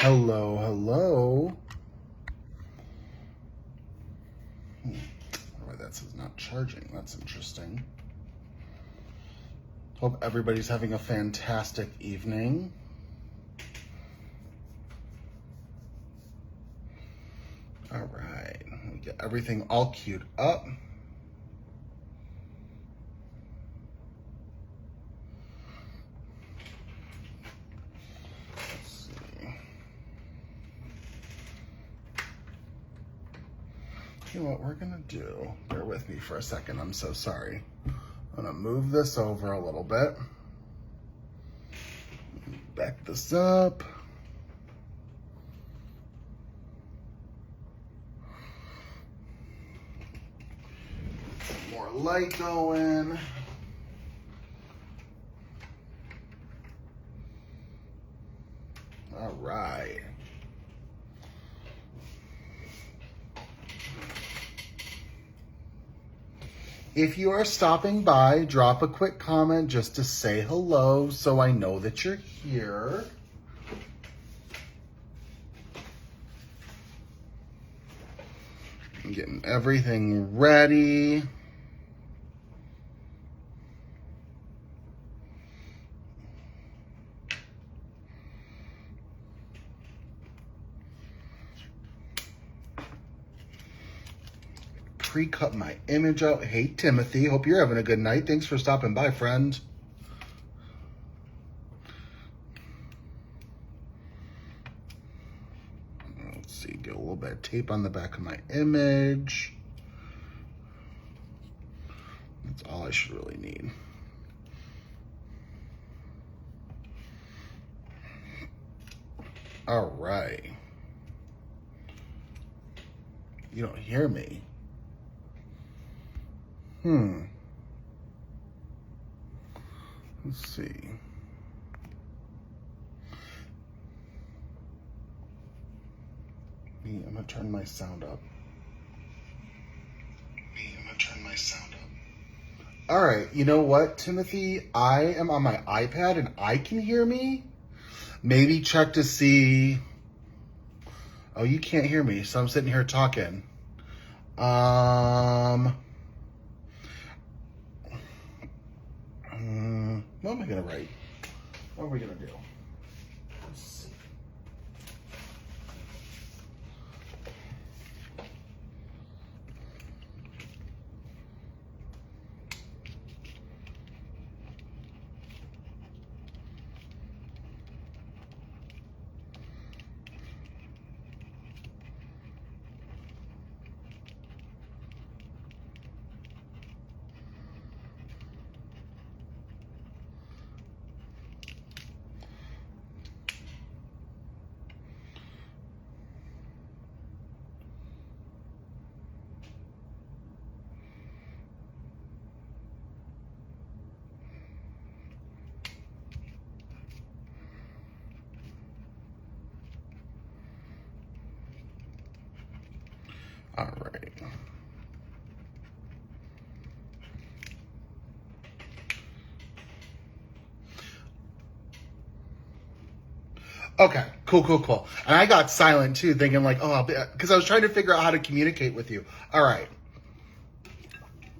Hello, hello. Why that says not charging, that's interesting. Hope everybody's having a fantastic evening. All right, we get everything all queued up. You know what we're gonna do? Bear with me for a second, I'm so sorry. I'm gonna move this over a little bit. Back this up. More light going. All right. If you are stopping by, drop a quick comment just to say hello so I know that you're here. I'm getting everything ready. Pre-cut my image out. Hey, Timothy. Hope you're having a good night. Thanks for stopping by, friend. Let's see. Get a little bit of tape on the back of my image. That's all I should really need. All right. You don't hear me. Let's see. I'm gonna turn my sound up. All right, you know what, Timothy? I am on my iPad and I can hear me. Maybe check to see. Oh, you can't hear me, so I'm sitting here talking. What am I gonna write? What are we gonna do? Let's see. All right. Okay, cool. And I got silent too, thinking like, oh, because I was trying to figure out how to communicate with you. All right.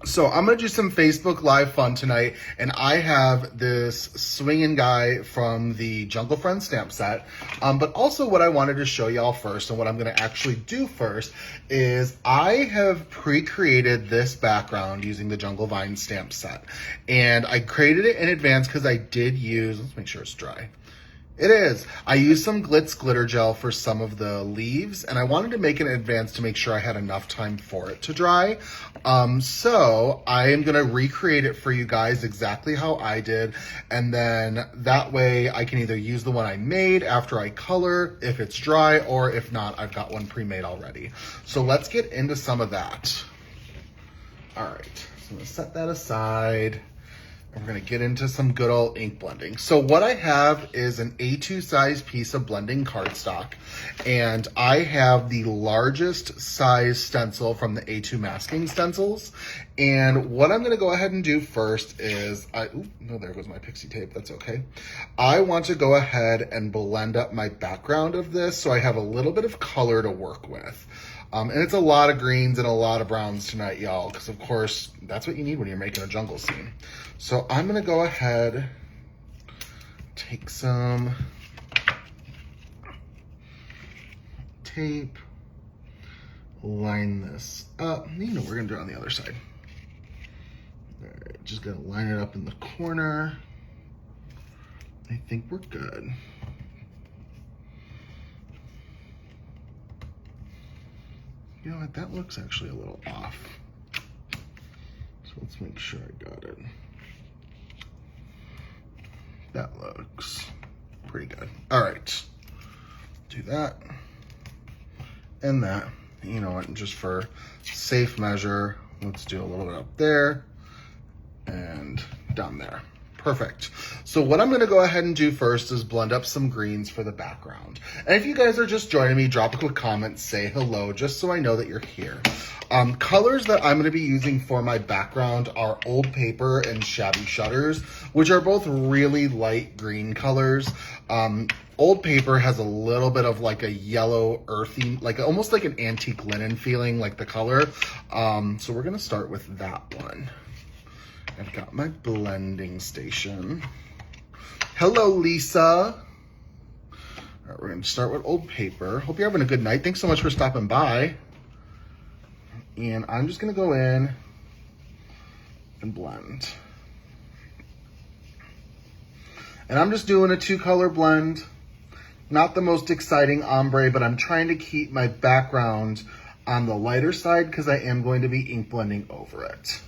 So I'm going to do some Facebook Live fun tonight, and I have this swinging guy from the Jungle Friends stamp set. But also what I wanted to show y'all first, and what I'm going to actually do first, is I have pre-created this background using the Jungle Vine stamp set. And I created it in advance because I did use, let's make sure it's dry. It is. I used some Glitz glitter gel for some of the leaves, and I wanted to make it in advance to make sure I had enough time for it to dry. So I am going to recreate it for you guys exactly how I did, and then that way I can either use the one I made after I color if it's dry, or if not, I've got one pre-made already. So let's get into some of that. All right, so I'm going to set that aside. And we're gonna get into some good old ink blending. So what I have is an A2 size piece of blending cardstock, and I have the largest size stencil from the A2 masking stencils. And what I'm gonna go ahead and do first is, no, there goes my pixie tape, that's okay. I want to go ahead and blend up my background of this so I have a little bit of color to work with. And it's a lot of greens and a lot of browns tonight, y'all, because of course, that's what you need when you're making a jungle scene. So I'm gonna go ahead, take some tape, line this up. You know, we're gonna do it on the other side. All right, just gonna line it up in the corner. I think we're good. You know what, that looks actually a little off. So let's make sure I got it. That looks pretty good. All right, do that and that. You know what, just for safe measure, let's do a little bit up there and down there. Perfect. So what I'm gonna go ahead and do first is blend up some greens for the background. And if you guys are just joining me, drop a quick comment, say hello, just so I know that you're here. Colors that I'm gonna be using for my background are Old Paper and Shabby Shutters, which are both really light green colors. Old Paper has a little bit of like a yellow earthy, like almost like an antique linen feeling, like the color. So we're gonna start with that one. I've got my blending station. Hello, Lisa. All right, we're gonna start with Old Paper. Hope you're having a good night. Thanks so much for stopping by. And I'm just gonna go in and blend. And I'm just doing a 2-color blend. Not the most exciting ombre, but I'm trying to keep my background on the lighter side because I am going to be ink blending over it.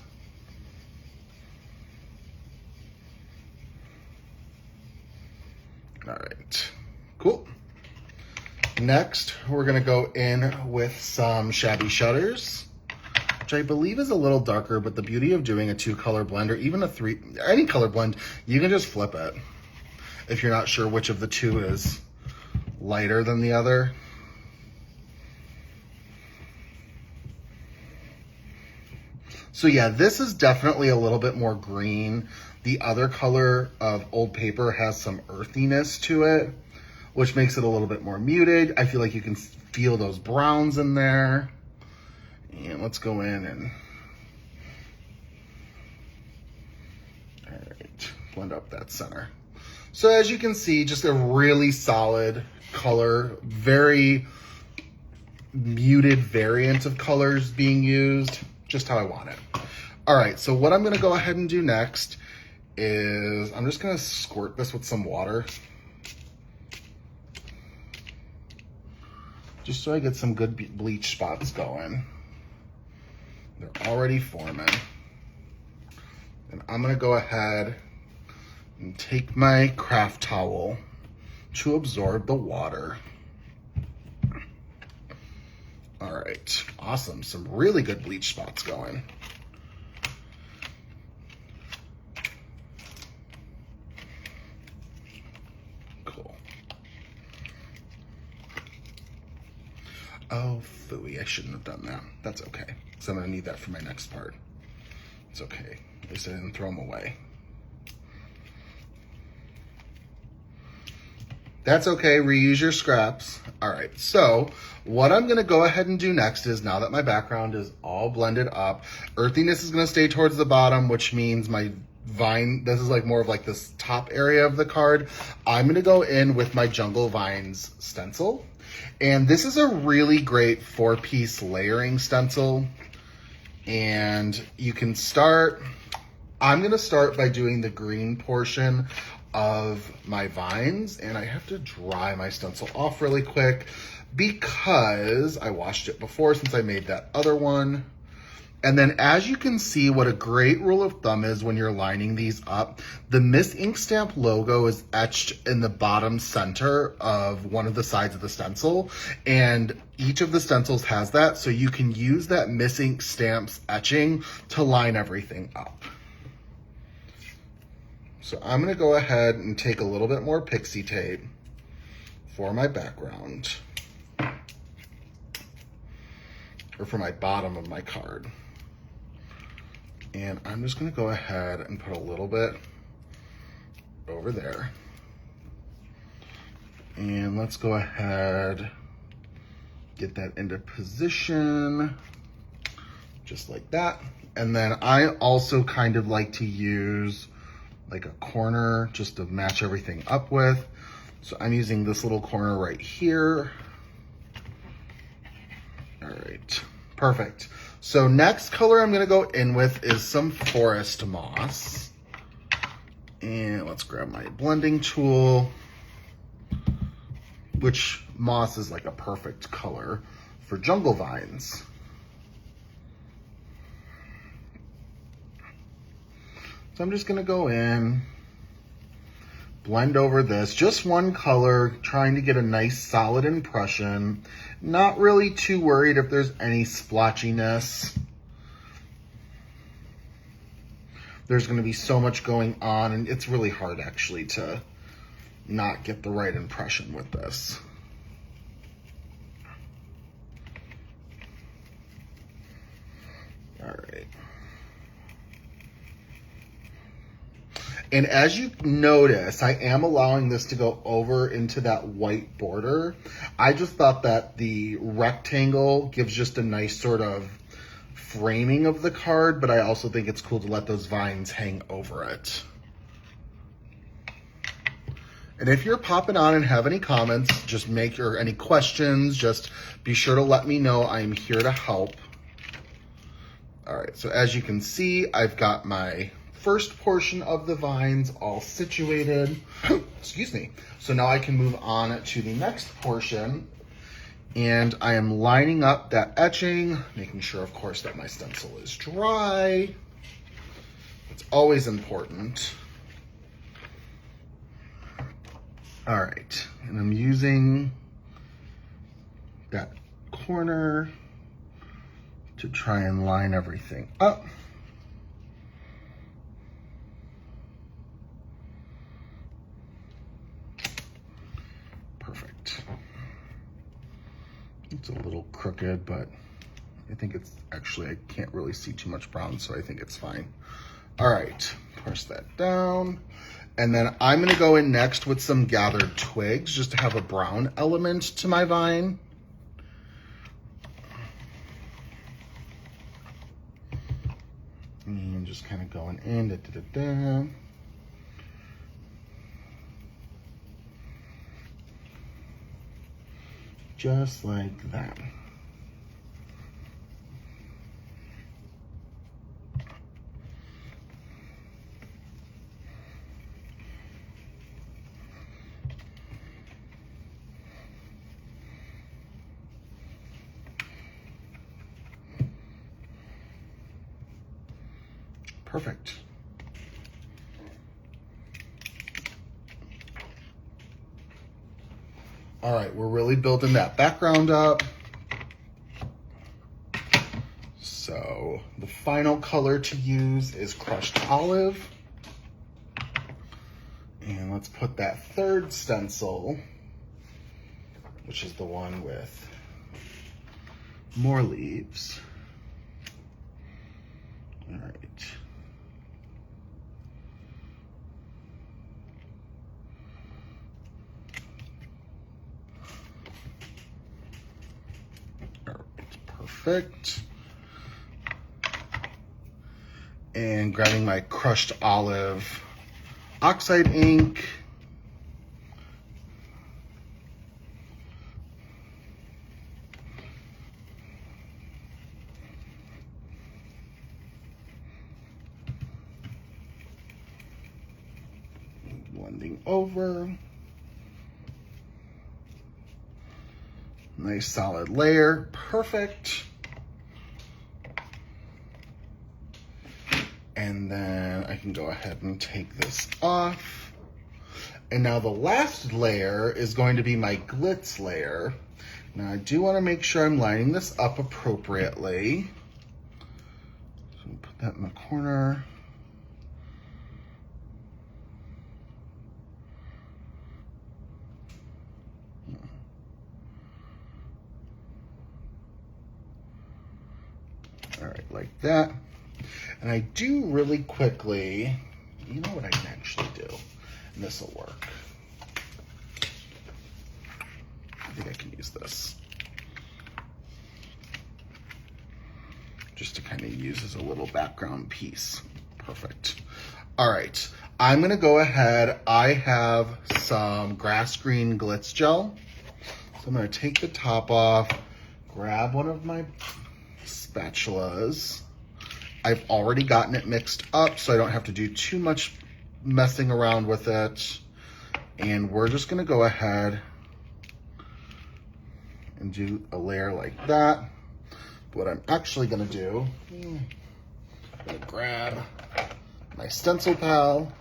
All right, cool. Next, we're gonna go in with some Shabby Shutters, which I believe is a little darker, but the beauty of doing a 2-color blend or even any color blend, you can just flip it if you're not sure which of the two is lighter than the other. So yeah, this is definitely a little bit more green. The other color of Old Paper has some earthiness to it, which makes it a little bit more muted. I feel like you can feel those browns in there. And let's go in and, all right, blend up that center. So as you can see, just a really solid color, very muted variant of colors being used, just how I want it. All right, so what I'm gonna go ahead and do next is I'm just gonna squirt this with some water, just so I get some good bleach spots going. They're already forming. And I'm gonna go ahead and take my craft towel to absorb the water. All right, awesome, some really good bleach spots going. Oh, phooey, I shouldn't have done that. That's okay, because I'm gonna need that for my next part. It's okay, at least I didn't throw them away. That's okay, reuse your scraps. All right, so what I'm gonna go ahead and do next is, now that my background is all blended up, earthiness is gonna stay towards the bottom, which means my vine, this is like more of like this top area of the card. I'm gonna go in with my Jungle Vines stencil. And this is a really great 4-piece layering stencil. And you can start, I'm gonna start by doing the green portion of my vines, and I have to dry my stencil off really quick because I washed it before since I made that other one. And then as you can see, what a great rule of thumb is when you're lining these up, the Miss Ink Stamp logo is etched in the bottom center of one of the sides of the stencil. And each of the stencils has that, so you can use that Miss Ink Stamps etching to line everything up. So I'm gonna go ahead and take a little bit more pixie tape for my background, or for my bottom of my card. And I'm just gonna go ahead and put a little bit over there. And let's go ahead, get that into position, just like that. And then I also kind of like to use like a corner just to match everything up with. So I'm using this little corner right here. All right, perfect. So next color I'm gonna go in with is some forest moss. And let's grab my blending tool, which moss is like a perfect color for jungle vines. So I'm just gonna go in, blend over this, just one color, trying to get a nice solid impression. Not really too worried if there's any splotchiness. There's gonna be so much going on, and it's really hard actually to not get the right impression with this. All right. And as you notice, I am allowing this to go over into that white border. I just thought that the rectangle gives just a nice sort of framing of the card, but I also think it's cool to let those vines hang over it. And if you're popping on and have any comments, or any questions, just be sure to let me know. I'm here to help. All right, so as you can see, I've got my first portion of the vines all situated. Excuse me. So now I can move on to the next portion, and I am lining up that etching, making sure, of course, that my stencil is dry. It's always important. All right, and I'm using that corner to try and line everything up. Perfect. It's a little crooked, but I think it's actually, I can't really see too much brown, so I think it's fine. All right, press that down. And then I'm gonna go in next with some gathered twigs just to have a brown element to my vine. And just kind of going in, just like that. Perfect. All right, we're really building that background up. So the final color to use is crushed olive. And let's put that third stencil, which is the one with more leaves. All right. Perfect. And grabbing my crushed olive oxide ink. Blending over. Nice solid layer, perfect. And then I can go ahead and take this off. And now the last layer is going to be my glitz layer. Now I do want to make sure I'm lining this up appropriately. So put that in the corner. right, like that. And I do really quickly, you know what I can actually do? And this will work. I think I can use this. Just to kind of use as a little background piece. Perfect. All right, I'm gonna go ahead. I have some grass green glitz gel. So I'm gonna take the top off, grab one of my spatulas. I've already gotten it mixed up, so I don't have to do too much messing around with it. And we're just gonna go ahead and do a layer like that. What I'm actually gonna do, I'm gonna grab my stencil pal,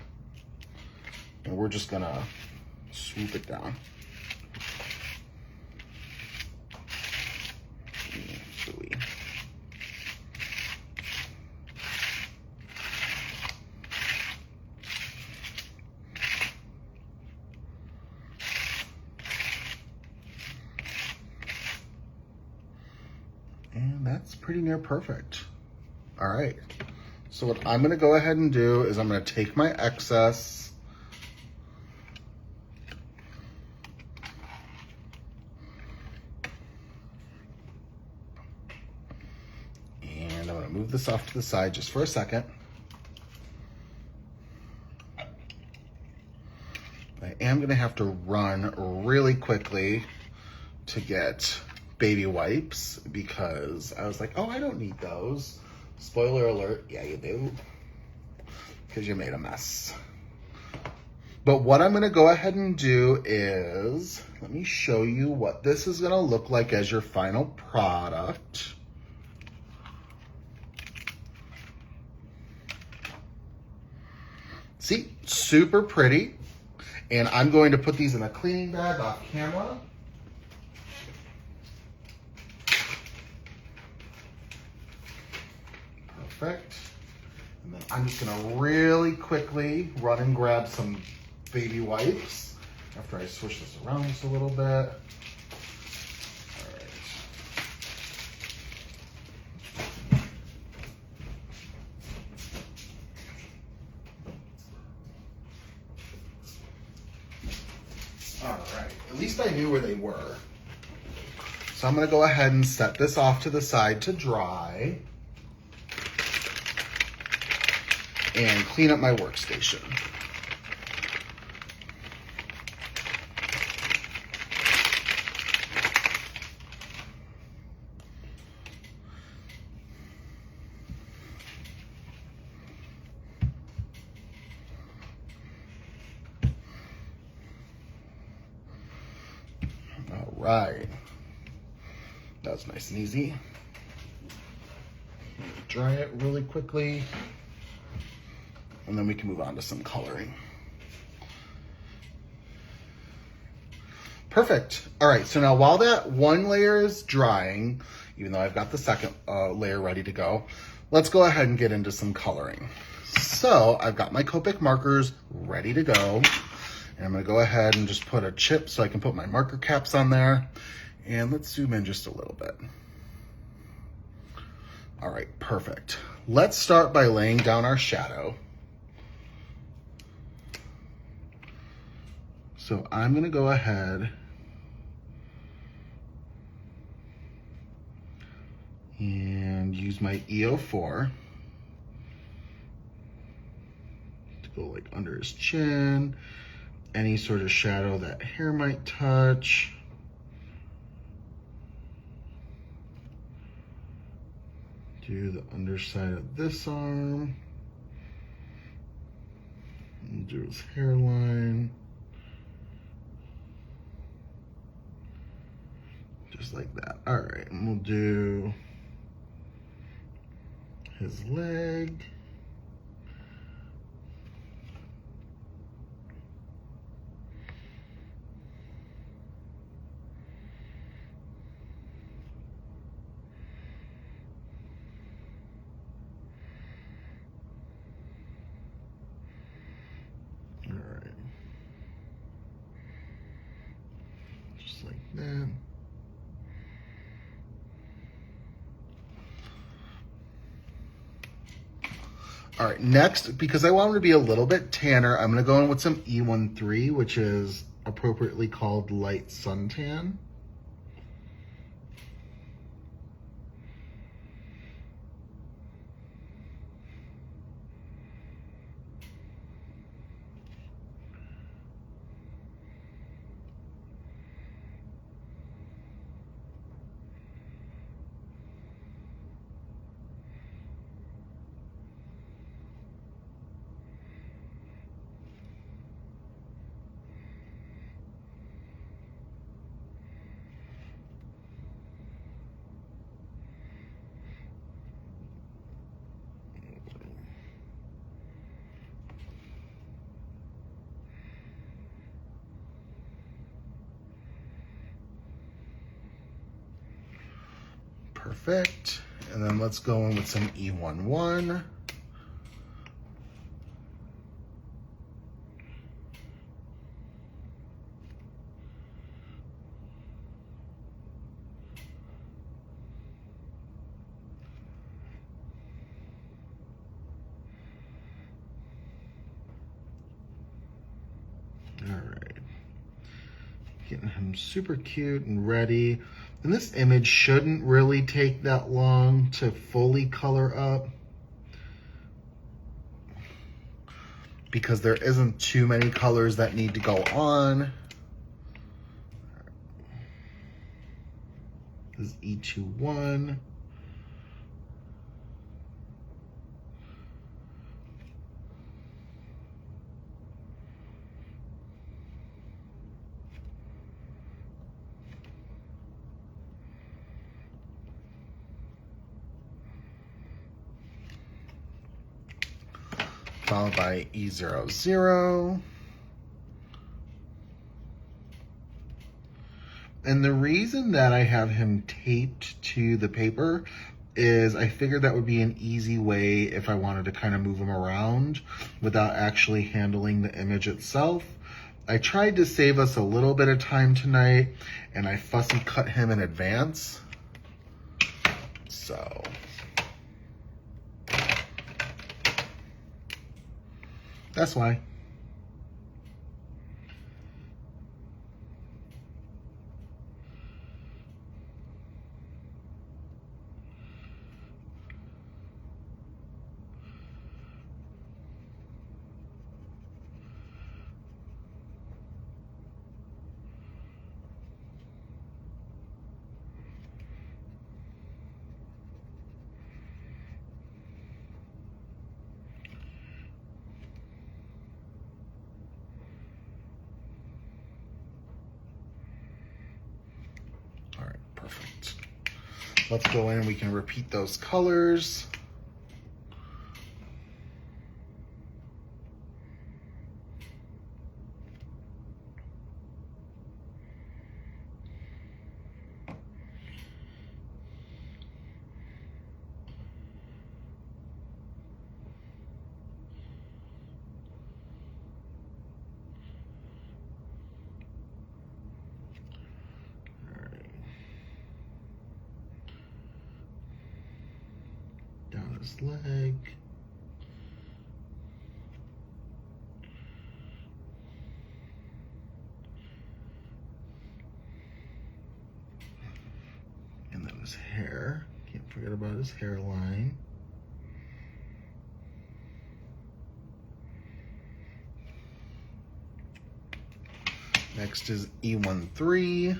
and we're just gonna swoop it down. And that's pretty near perfect. All right. So what I'm gonna go ahead and do is I'm gonna take my excess and I'm gonna move this off to the side just for a second. I am gonna have to run really quickly to get baby wipes because I was like, oh, I don't need those. Spoiler alert, yeah, you do, because you made a mess. But what I'm gonna go ahead and do is, let me show you what this is gonna look like as your final product. See, super pretty. And I'm going to put these in a cleaning bag off camera. Perfect. And then I'm just gonna really quickly run and grab some baby wipes after I swish this around just a little bit. All right. All right, at least I knew where they were. So I'm gonna go ahead and set this off to the side to dry and clean up my workstation. All right, that was nice and easy. Dry it really quickly, and then we can move on to some coloring. Perfect. All right, so now while that one layer is drying, even though I've got the second layer ready to go, let's go ahead and get into some coloring. So I've got my Copic markers ready to go, and I'm gonna go ahead and just put a chip so I can put my marker caps on there. And let's zoom in just a little bit. All right, perfect. Let's start by laying down our shadow. So I'm gonna go ahead and use my EO4 to go like under his chin, any sort of shadow that hair might touch. Do the underside of this arm, and do his hairline. Just like that. All right, and we'll do his leg. All right. Just like that. All right, next, because I want him to be a little bit tanner, I'm gonna go in with some E13, which is appropriately called light suntan. Perfect. And then let's go in with some E11. All right. Getting him super cute and ready. And this image shouldn't really take that long to fully color up because there isn't too many colors that need to go on. This is E21. Followed by E00. And the reason that I have him taped to the paper is I figured that would be an easy way if I wanted to kind of move him around without actually handling the image itself. I tried to save us a little bit of time tonight, and I fussy cut him in advance. So that's why. All right, perfect. Let's go in and we can repeat those colors. Down his leg. And then his hair. Can't forget about his hairline. Next is E13.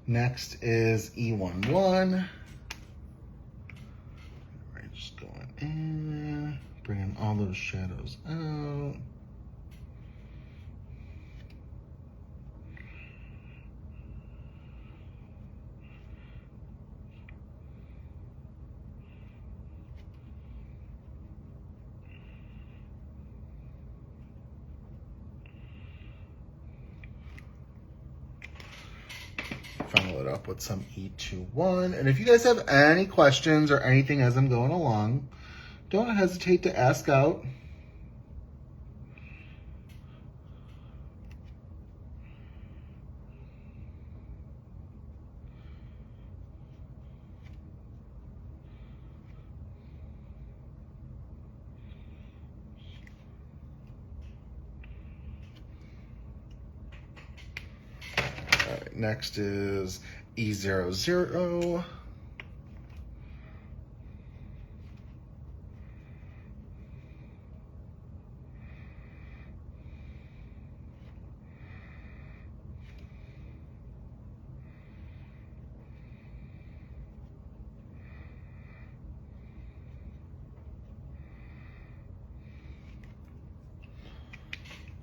Next is E11. Right, just going in, bringing all those shadows out. follow it up with some E21. And if you guys have any questions or anything as I'm going along, don't hesitate to ask out. Next is E00.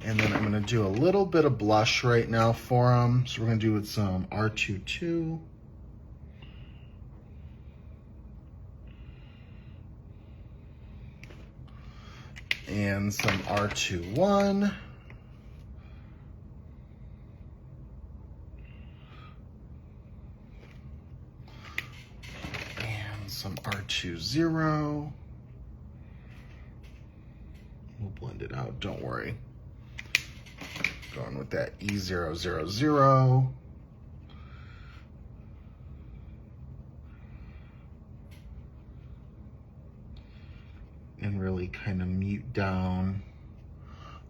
And then I'm going to do a little bit of blush right now for him. So we're going to do with some R22. And some R21. And some R20. We'll blend it out, don't worry. Going with that E000. And really kind of mute down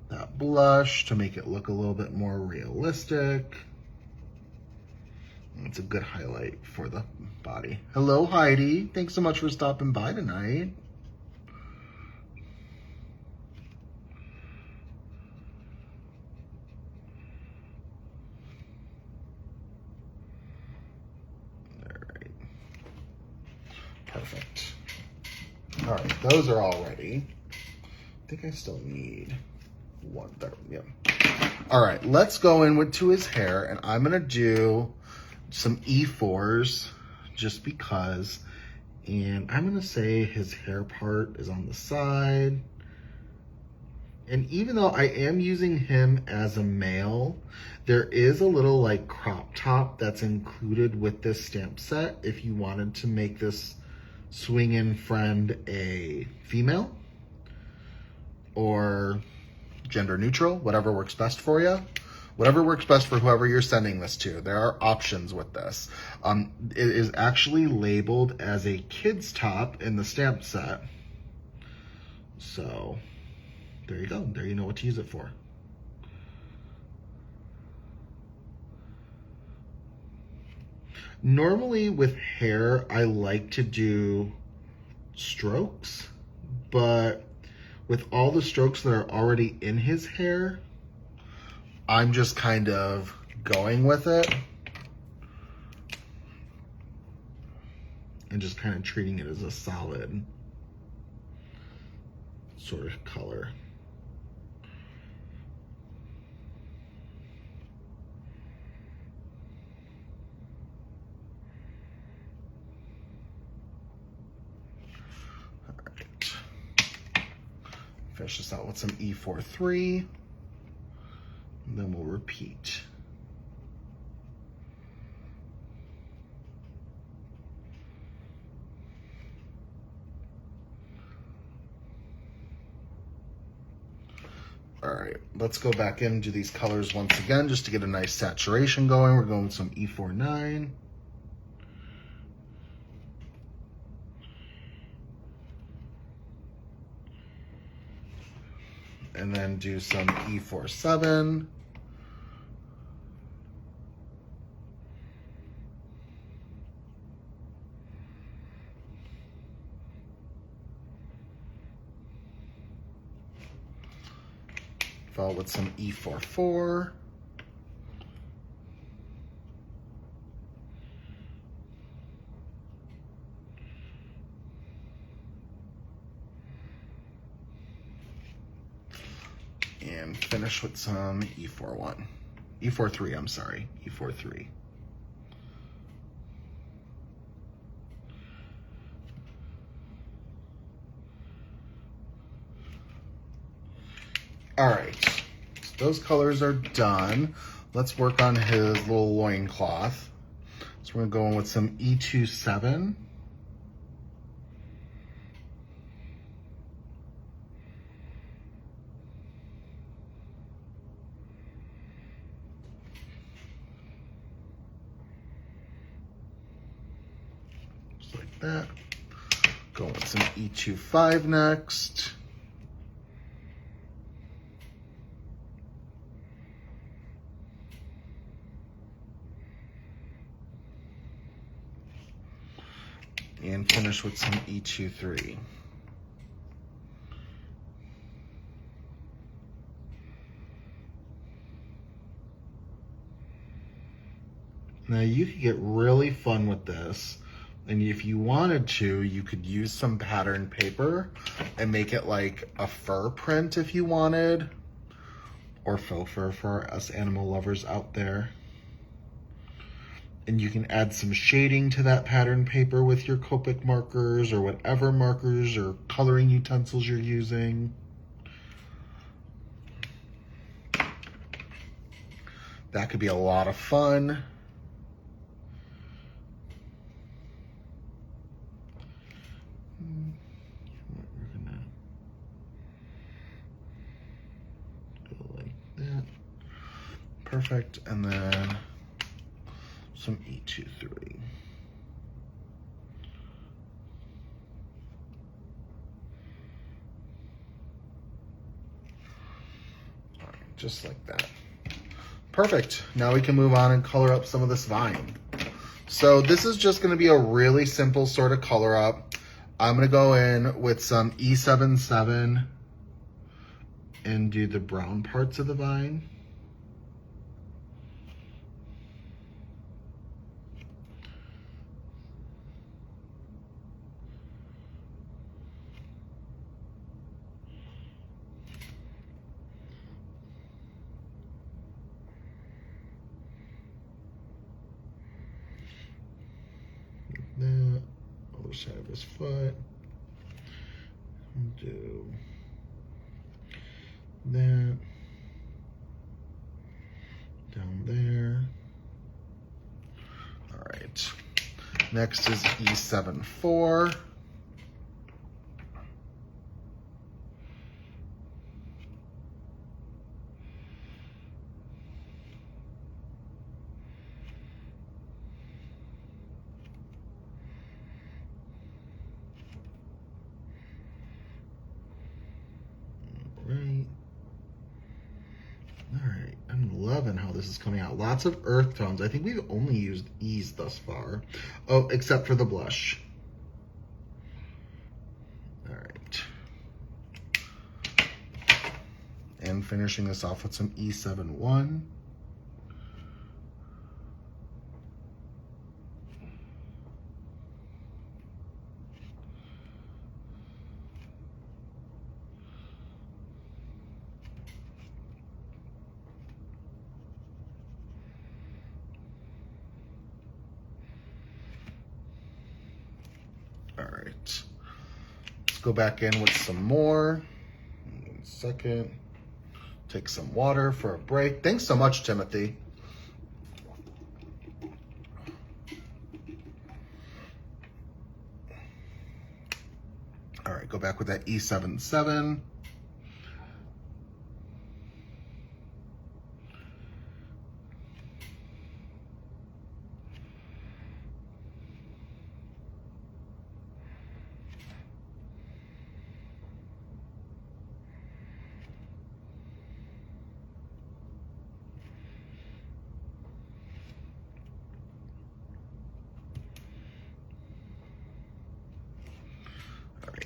that blush to make it look a little bit more realistic. It's a good highlight for the body. Hello, Heidi. Thanks so much for stopping by tonight. Perfect. All right, those are all ready. I think I still need one there. Yeah. All right, let's go to his hair, and I'm gonna do some E4s just because. And I'm gonna say his hair part is on the side. And even though I am using him as a male, there is a little like crop top that's included with this stamp set if you wanted to make this swing-in friend a female or gender neutral, whatever works best for you. Whatever works best for whoever you're sending this to. There are options with this. It is actually labeled as a kid's top in the stamp set. So there you go. There you know what to use it for. Normally with hair, I like to do strokes, but with all the strokes that are already in his hair, I'm just kind of going with it and just kind of treating it as a solid sort of color. Finish this out with some E43, and then we'll repeat. All right, let's go back into these colors once again just to get a nice saturation going. We're going with some E49. And then do some E47. Follow with some E44. And finish with some E41. E43, I'm sorry, E43. All right, so those colors are done. Let's work on his little loincloth. So we're gonna go in with some E27. Just like that. Go with some E25 next. And finish with some E23. Now you could get really fun with this, and if you wanted to, you could use some pattern paper and make it like a fur print if you wanted, or faux fur for us animal lovers out there. And you can add some shading to that pattern paper with your Copic markers or whatever markers or coloring utensils you're using. That could be a lot of fun. We're gonna go like that. Perfect. And then some E23. All right, just like that. Perfect. Now we can move on and color up some of this vine. So this is just gonna be a really simple sort of color up. I'm gonna go in with some E77 and do the brown parts of the vine. That, other side of his foot. Do that down there. All right. Next is E74. Right. All right. I'm loving how this is coming out. Lots of earth tones. I think we've only used E's thus far. Oh, except for the blush. All right. And finishing this off with some E71. All right, let's go back in with some more. 1 second. Take some water for a break. Thanks so much, Timothy. All right, go back with that E77.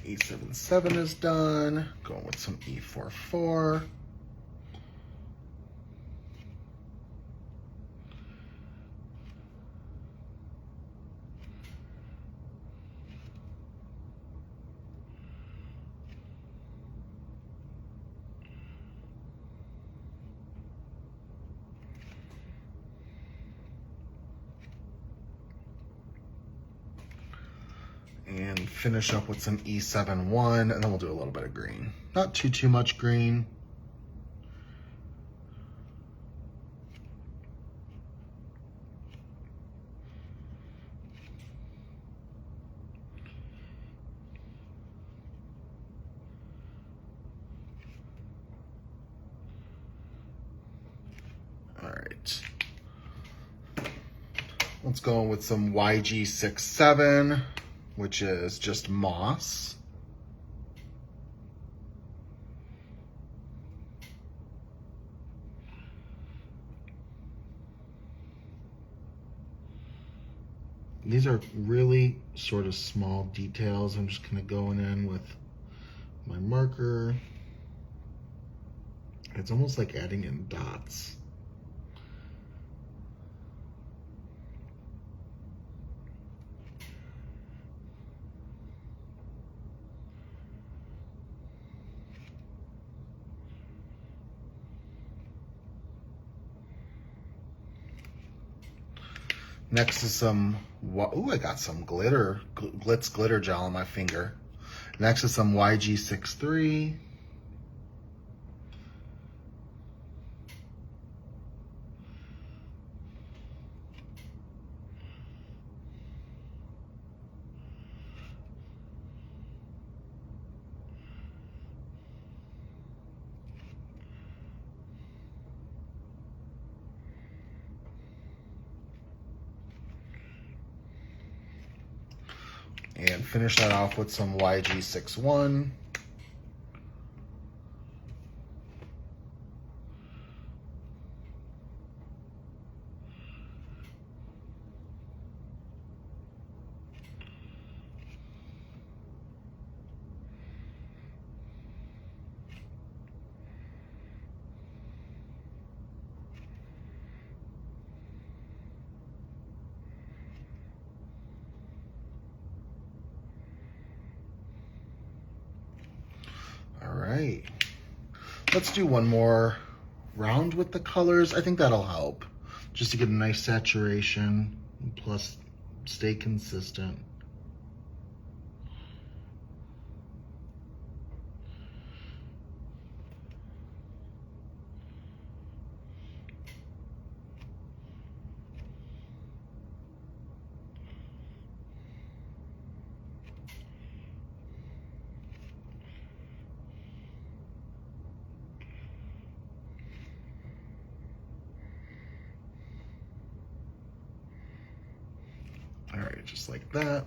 E77 is done. Going with some E44. And finish up with some E71, and then we'll do a little bit of green. Not too much green. right. Let's go with some YG67, which is just moss. These are really sort of small details. I'm just kind of going in with my marker. It's almost like adding in dots. Next is some, ooh, I got some glitter, Glitz glitter gel on my finger. Next is some YG63. And finish that off with some YG61. All right, let's do one more round with the colors. I think that'll help just to get a nice saturation, plus stay consistent. All right, just like that.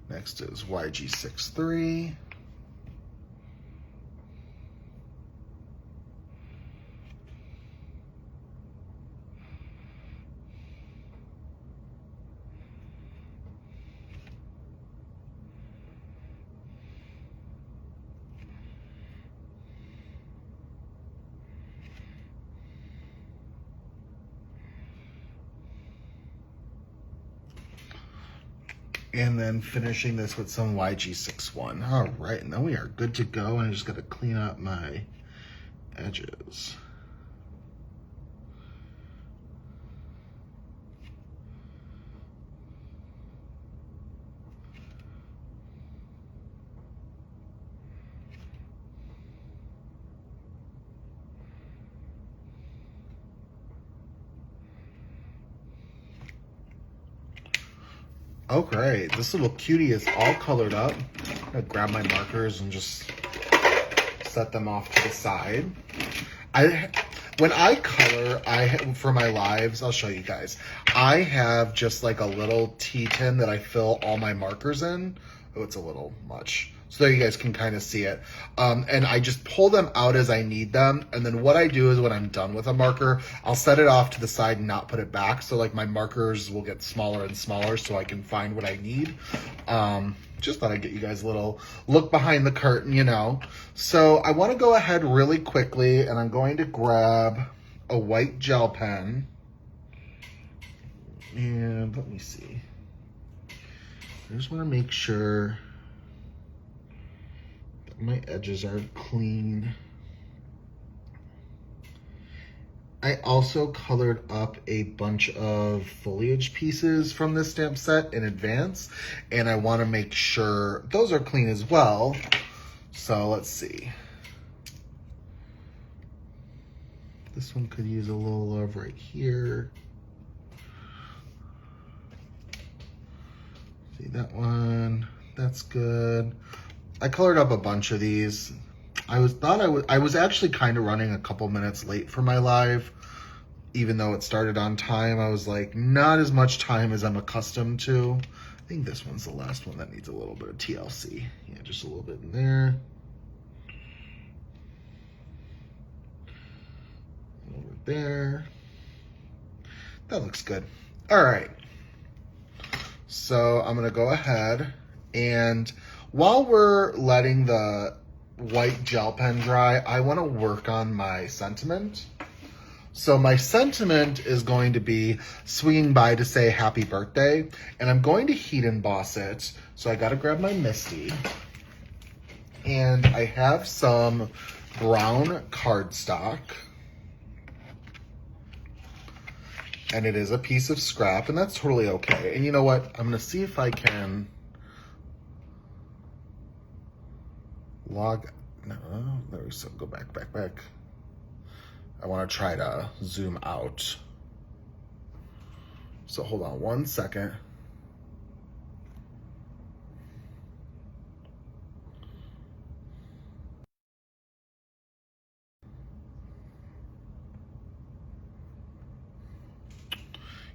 Next is YG63. And then finishing this with some YG61. All right, and then we are good to go. And I just got to clean up my edges. Oh, great. This little cutie is all colored up. I'm gonna grab my markers and just set them off to the side. When I color, for my lives, I'll show you guys. I have just like a little tea tin that I fill all my markers in. Oh, it's a little much. So there you guys can kind of see it. And I just pull them out as I need them. And then what I do is when I'm done with a marker, I'll set it off to the side and not put it back. So like my markers will get smaller and smaller so I can find what I need. Just thought I'd get you guys a little look behind the curtain, you know. So I want to go ahead really quickly and I'm going to grab a white gel pen. And let me see. I just want to make sure my edges are clean. I also colored up a bunch of foliage pieces from this stamp set in advance, and I want to make sure those are clean as well. So let's see. This one could use a little love right here. See that one? That's good. I colored up a bunch of these. I was actually kind of running a couple minutes late for my live. even though it started on time, I was like, not as much time as I'm accustomed to. I think this one's the last one that needs a little bit of TLC. Yeah, just a little bit in there. A little bit there. That looks good. All right. So I'm gonna go ahead, and while we're letting the white gel pen dry, I wanna work on my sentiment. So my sentiment is going to be swinging by to say happy birthday, and I'm going to heat emboss it. So I gotta grab my Misty, and I have some brown cardstock, and it is a piece of scrap, and that's totally okay. And you know what? I'm gonna see if I can there we go. Back. I want to try to zoom out. So hold on 1 second.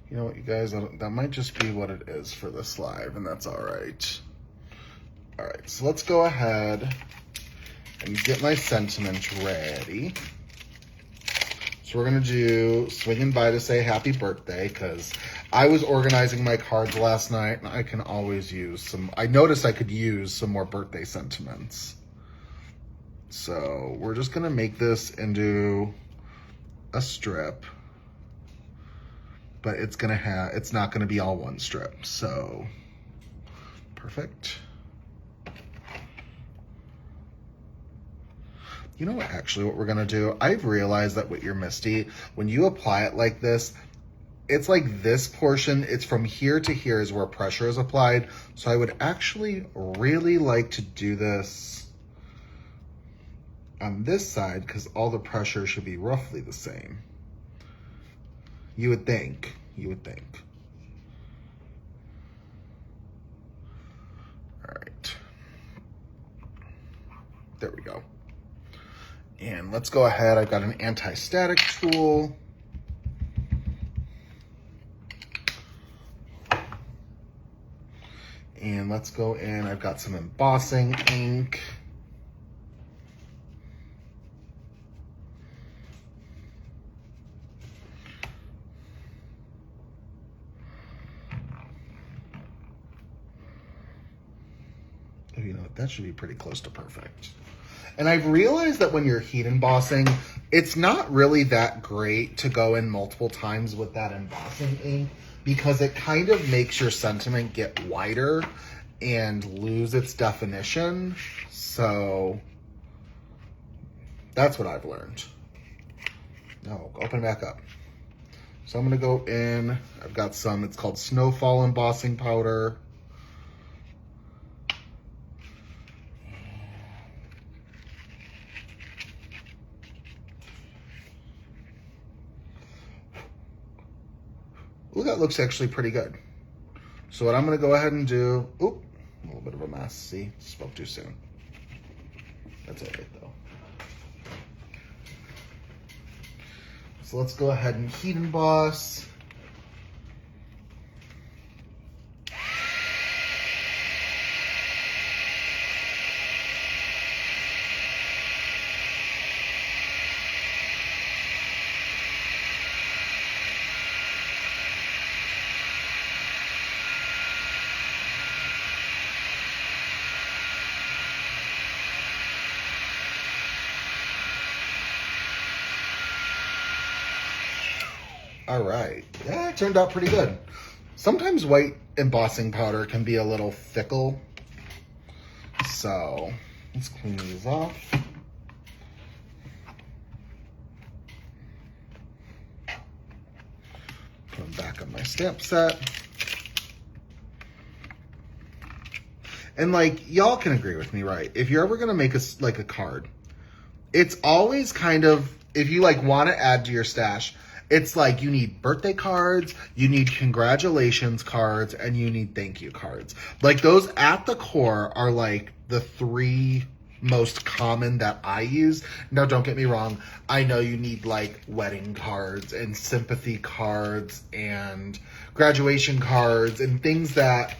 You know what, you guys, that might just be what it is for this live, and that's all right. All right, so let's go ahead and get my sentiment ready. So we're gonna do swinging by to say happy birthday, because I was organizing my cards last night, and I can always use some, I noticed I could use some more birthday sentiments. So we're just gonna make this into a strip, but it's not gonna be all one strip, so perfect. You know what, actually, what we're gonna do, I've realized that with your Misty, when you apply it like this, it's like this portion, it's from here to here is where pressure is applied. So I would actually really like to do this on this side, because all the pressure should be roughly the same. You would think. All right. There we go. And let's go ahead. I've got an anti-static tool. And let's go in. I've got some embossing ink. Oh, you know what? That should be pretty close to perfect. And I've realized that when you're heat embossing, it's not really that great to go in multiple times with that embossing ink, because it kind of makes your sentiment get wider and lose its definition. So that's what I've learned. No, open it back up. So I'm gonna go in, I've got some, it's called Snowfall embossing powder. Ooh, that looks actually pretty good. So what I'm gonna go ahead and do, oop, a little bit of a mess, see, spoke too soon. That's all right though. So let's go ahead and heat emboss. All right, yeah, it turned out pretty good. Sometimes white embossing powder can be a little fickle. So let's clean these off. Put them back on my stamp set. And like, y'all can agree with me, right? If you're ever gonna make a card, it's always kind of, if you like want to add to your stash, it's like you need birthday cards, you need congratulations cards, and you need thank you cards. Like those at the core are like the three most common that I use. Now, don't get me wrong. I know you need like wedding cards and sympathy cards and graduation cards and things that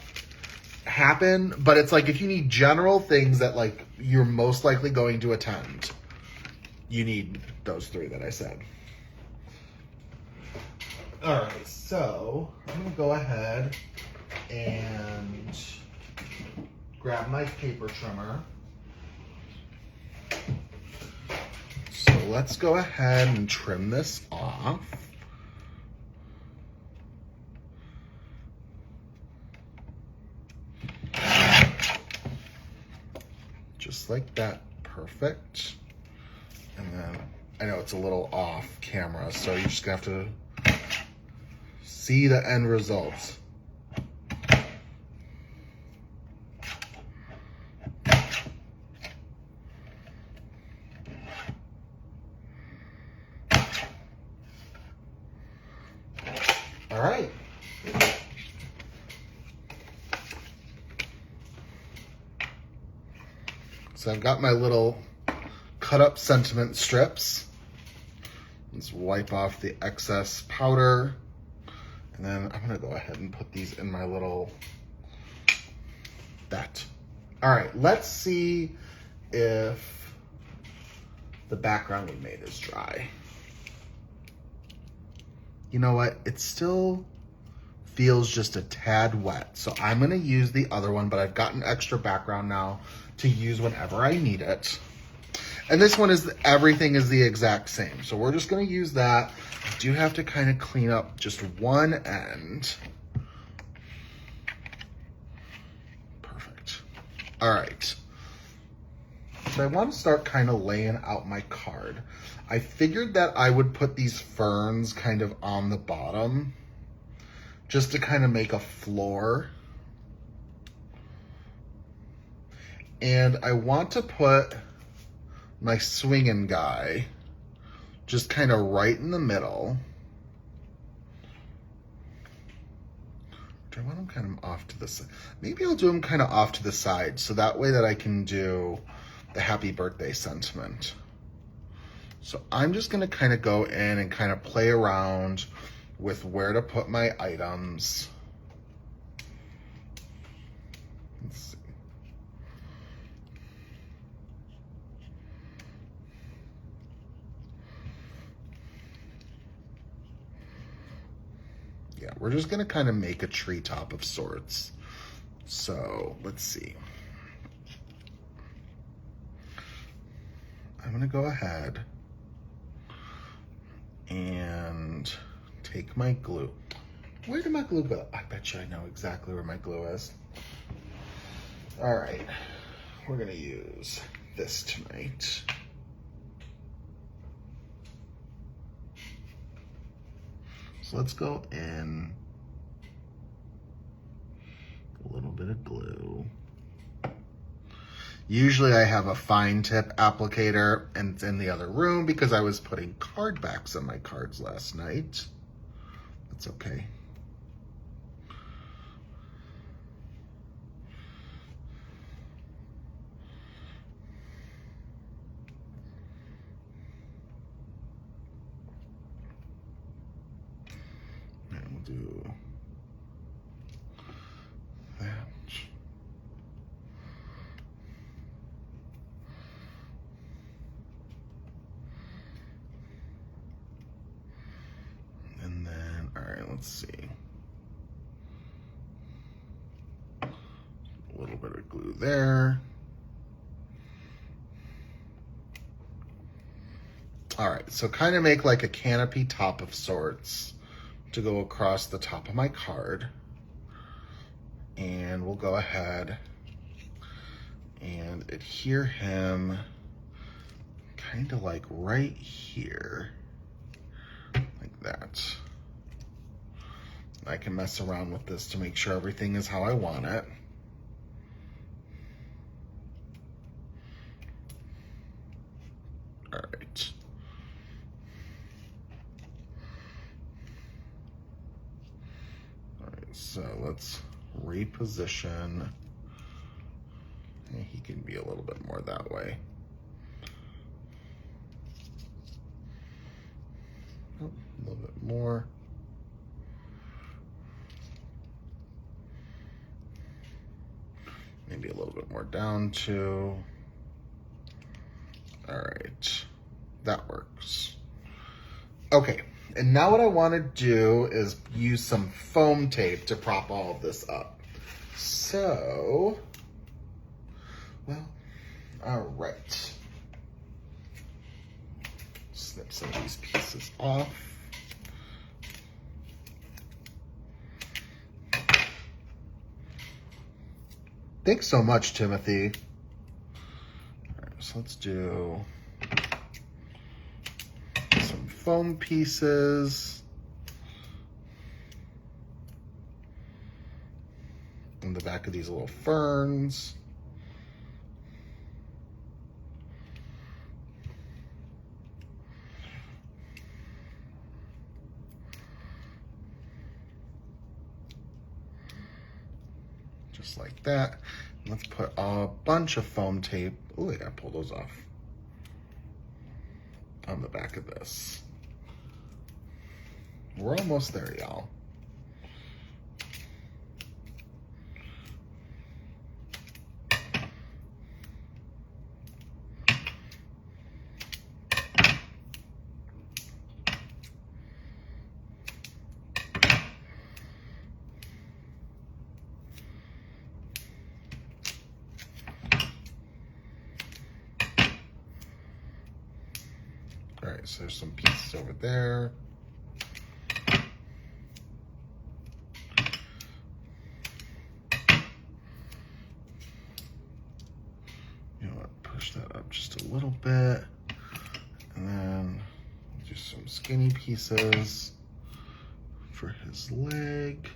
happen, but it's like if you need general things that like you're most likely going to attend, you need those three that I said. All right, so I'm gonna go ahead and grab my paper trimmer. So let's go ahead and trim this off. Just like that, perfect. And then I know it's a little off camera, so you're just gonna have to see the end results. All right. So I've got my little cut up sentiment strips. Let's wipe off the excess powder. And then I'm gonna go ahead and put these in my little, that. All right, let's see if the background we made is dry. You know what, it still feels just a tad wet. So I'm gonna use the other one, but I've got an extra background now to use whenever I need it. And this one is, everything is the exact same. So we're just gonna use that. I do have to kind of clean up just one end. Perfect. All right. So I want to start kind of laying out my card. I figured that I would put these ferns kind of on the bottom just to kind of make a floor. And I want to put my swinging guy just kind of right in the middle. I want him kind of off to the side. Maybe I'll do him kind of off to the side so that way that I can do the happy birthday sentiment. So I'm just gonna kind of go in and kind of play around with where to put my items. Let's see. Yeah, we're just gonna kind of make a treetop of sorts. So let's see. I'm gonna go ahead and take my glue. Where did my glue go? I bet you I know exactly where my glue is. All right, we're gonna use this tonight. So let's go in a little bit of glue. Usually I have a fine tip applicator and it's in the other room because I was putting card backs on my cards last night. That's okay. And we'll do that. And then, all right, let's see. A little bit of glue there. All right, so kind of make like a canopy top of sorts to go across the top of my card. And we'll go ahead and adhere him kind of like right here, like that. I can mess around with this to make sure everything is how I want it. All right. All right, so let's reposition He can be a little bit more that way. Oh, a little bit more. Maybe a little bit more down too. All right, that works. Okay, and now what I want to do is use some foam tape to prop all of this up. So, well, all right. Snip some of these pieces off. Thanks so much, Timothy. All right, so let's do some foam pieces in the back of these little ferns. Just like that. Let's put a bunch of foam tape. Oh, I gotta pull those off. On the back of this. We're almost there, y'all. All right, so there's some pieces over there. You know what, push that up just a little bit. And then do some skinny pieces for his leg.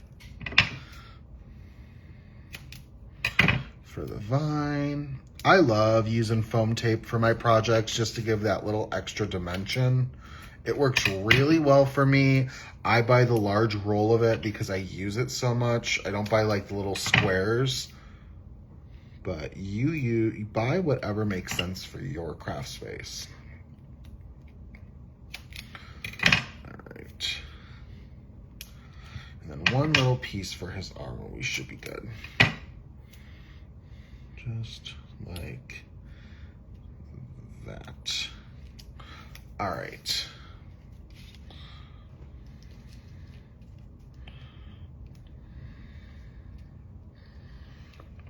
For the vine. I love using foam tape for my projects just to give that little extra dimension. It works really well for me. I buy the large roll of it because I use it so much. I don't buy like the little squares, but you buy whatever makes sense for your craft space. All right. And then one little piece for his arm, and we should be good. Just like that. All right.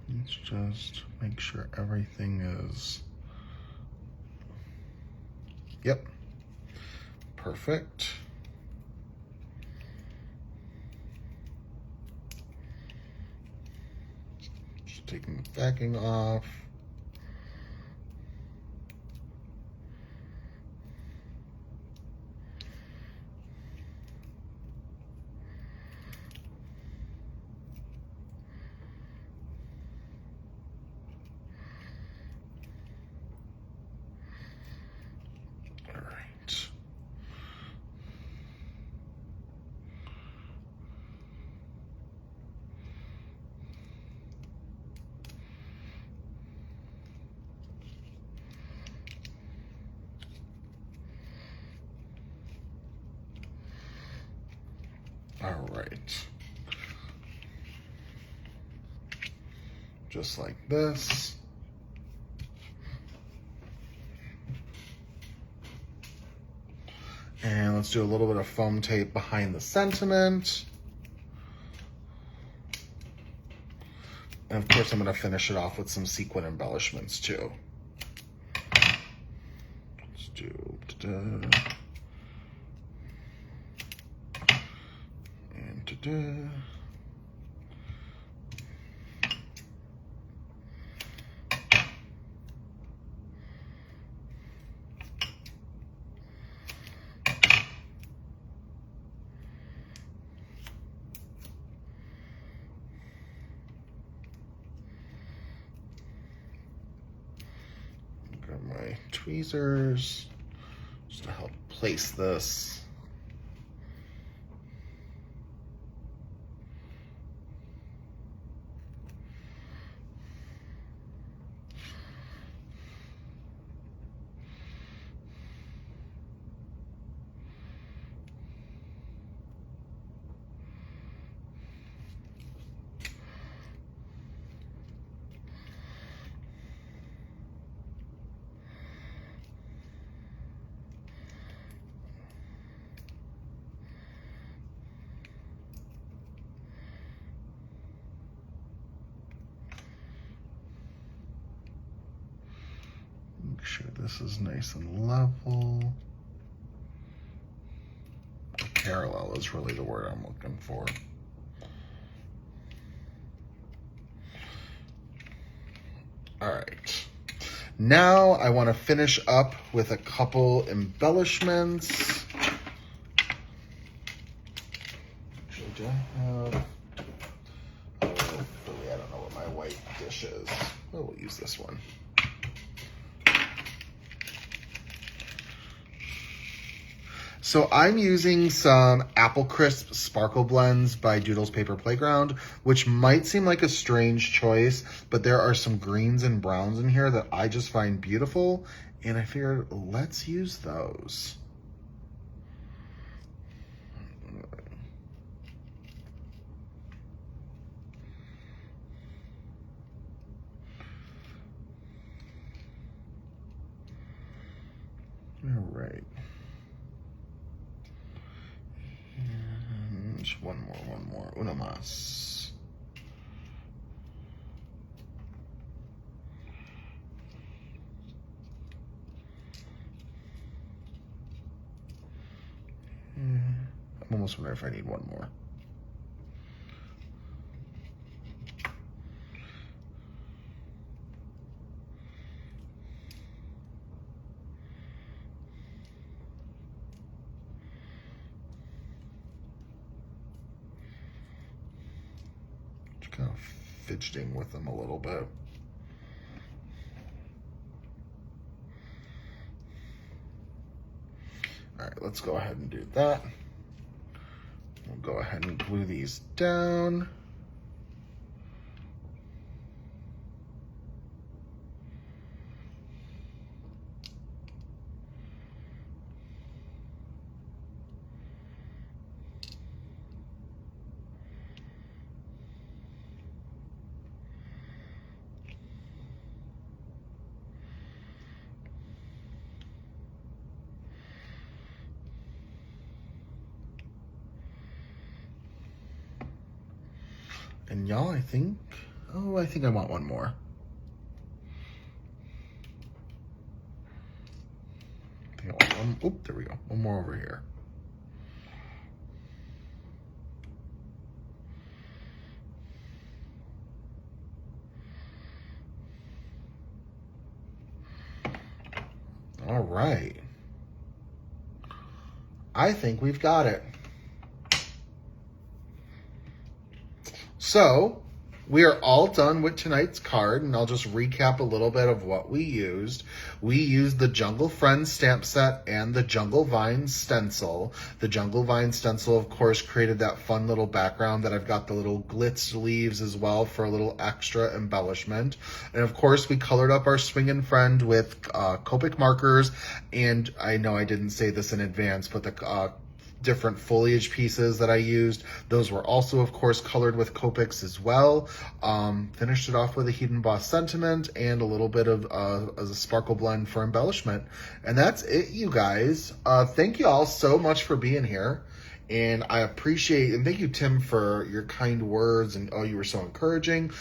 Let's just make sure everything is, yep, perfect. Just taking the backing off. All right, just like this. And let's do a little bit of foam tape behind the sentiment. And of course, I'm going to finish it off with some sequin embellishments too. Let's do and grab my tweezers just to help place this. sure this is nice and level. Parallel is really the word I'm looking for. All right. Now I want to finish up with a couple embellishments. Actually, do I have... Hopefully, I don't know what my white dish is. Oh, we'll use this one. So I'm using some Apple Crisp Sparkle Blends by Doodles Paper Playground, which might seem like a strange choice, but there are some greens and browns in here that I just find beautiful, and I figured let's use those. All right. One more. Una más. I'm almost wondering if I need one more. Kind of fidgeting with them a little bit. All right, let's go ahead and do that. We'll go ahead and glue these down. And y'all, I think I want one more. I think I want one. Oop, there we go. One more over here. All right. I think we've got it. So we are all done with tonight's card, and I'll just recap a little bit of what we used. We used the Jungle Friends stamp set and the Jungle Vine stencil. The Jungle Vine stencil, of course, created that fun little background that I've got the little glitz leaves as well for a little extra embellishment. And of course, we colored up our Swingin' Friend with Copic markers, and I know I didn't say this in advance, but the different foliage pieces that I used, those were also, of course, colored with Copics as well. Finished it off with a Hidden Boss Sentiment and a little bit of as a sparkle blend for embellishment. And that's it, you guys. Thank you all so much for being here. And I appreciate, and thank you, Tim, for your kind words, and oh, you were so encouraging.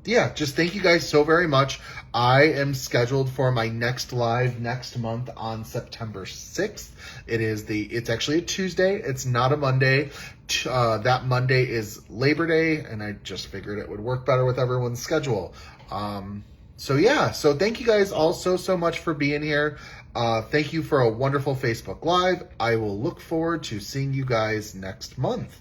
Yeah, just thank you guys so very much. I am scheduled for my next live next month on September 6th. It's actually a Tuesday. It's not a Monday. That Monday is Labor Day, and I just figured it would work better with everyone's schedule. So yeah, so thank you guys all so much for being here. Thank you for a wonderful Facebook Live. I will look forward to seeing you guys next month.